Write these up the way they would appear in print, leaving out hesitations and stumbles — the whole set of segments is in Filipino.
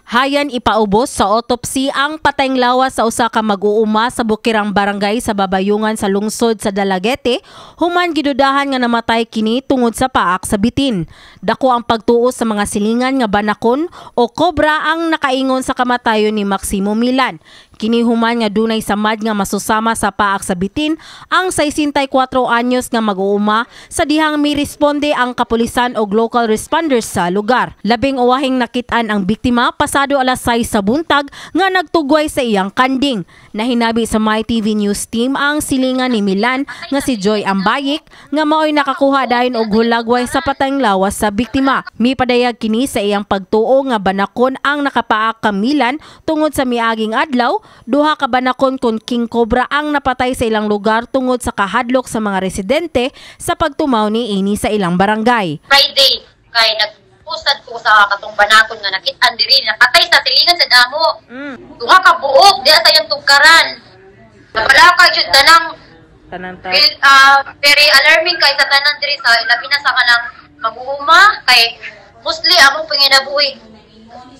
Hayan ipaubos sa autopsy ang patayng lawas sa usa ka mag-uuma sa Bukirang Barangay sa Babayungan sa lungsod sa Dalaguete, human gidudahan nga namatay kini tungod sa paak sa bitin. Dako ang pagtuo sa mga silingan nga banakon o kobra ang nakaingon sa kamatayon ni Maximo Milan. Kini human nga dunay samad nga masusama sa paak sa bitin ang 64 anyos nga mag-uuma sa dihang miresponde ang kapulisan o local responders sa lugar. Labing uwahing nakitaan ang biktima pasado alas 6 sa buntag nga nagtugway sa iyang kanding. Nahinabi sa MyTV News Team ang silingan ni Milan nga si Joy Ambayik nga maoy nakakuha dayon og hulagway sa patayng lawas sa biktima. Mipadayag kini sa iyang pagtuo nga banakon ang nakapaak ka Milan tungod sa miaging adlaw. Duha ka banakon kon king cobra ang napatay sa ilang lugar tungod sa kahadlok sa mga residente sa pagtumaw ni ini sa ilang barangay. Friday kay nagpustad ko sa katong banakon nga nakit-an diri nakatay sa silingan sa damo. Duha ka buok diha sa iyang tugkaran. Napalakay jud tanang very alarming kay sa tanan diri sa labi na sa kanang mag-uuma kay mostly among panginabuhi.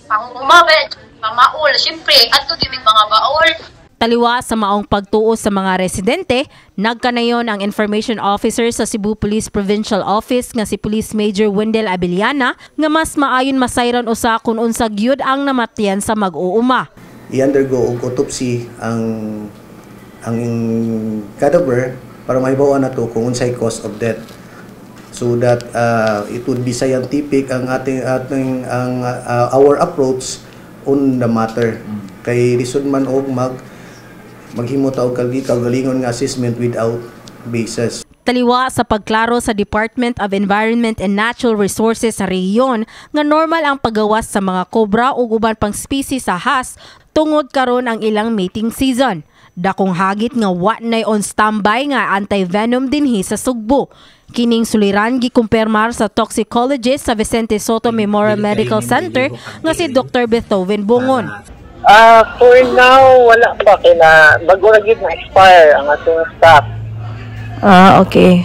Panguma ba pamaol, siyempre, ato gimig mga baol. Taliwa sa maong pagtuo sa mga residente, nagkanayon ang Information Officer sa Cebu Police Provincial Office nga si Police Major Wendell Abellana nga mas maayon masayron usa kun unsa gyud ang namatyan sa mag-uuma. I-undergo og autopsy ang cadaver para mahibaw-an nato kung unsay cause of death. So that it would be scientific ang our approach on the matter. Kay lisod man og maghimo ta og kagalingon nga assessment without basis. Taliwa sa pagklaro sa Department of Environment and Natural Resources sa rehiyon nga normal ang paggawas sa mga kobra ug uban pang species sa has tungod karon ang ilang mating season. Dakong hagit nga wa nay on standby nga anti-venom dinhi sa Sugbo. Kining suliran gikumpirmar sa toxicologist sa Vicente Soto Memorial Medical Center nga si Dr. Beethoven Bungon. For now, wala pa kina bago ra gyud na-expire ang atong stock. Okay.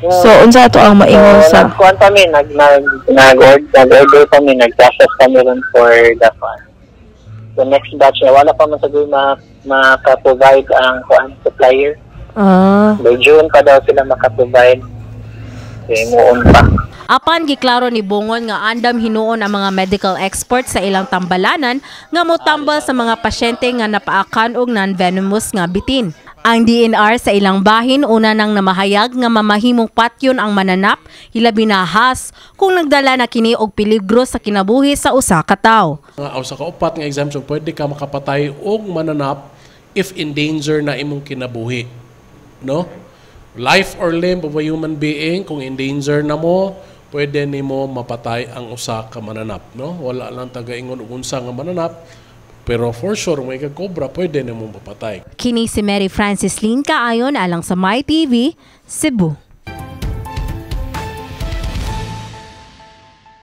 So unsa ato ang maingon sa kuan pa mi nag-order pa mi nag-process kami ron for the fund. The next batch wala pa man sagud maka-provide ang kuan supplier. By June pa daw sila maka-provide. Muon pa. Apan giklaro ni Bungon nga andam hinuon ang mga medical experts sa ilang tambalanan nga motambal sa mga pasyente nga napaakan og non-venomous nga bitin. Ang DNR sa ilang bahin una nang namahayag nga mamahimong patyon ang mananap hilabi na has kung nagdala na kini og peligro sa kinabuhi sa usa ka tawo. Usa ka upat nga exemption pwede ka makapatay og mananap if in danger na imong kinabuhi. No? Life or limb of a human being, kung in danger na mo, pwede nimo mapatay ang usa ka mananap. No? Wala lang taga-ingon og unsa nga mananap, pero for sure, may kagkobra, pwede nimo mapatay. Kini si Mary Francis Lin kaayon alang sa MyTV, Cebu.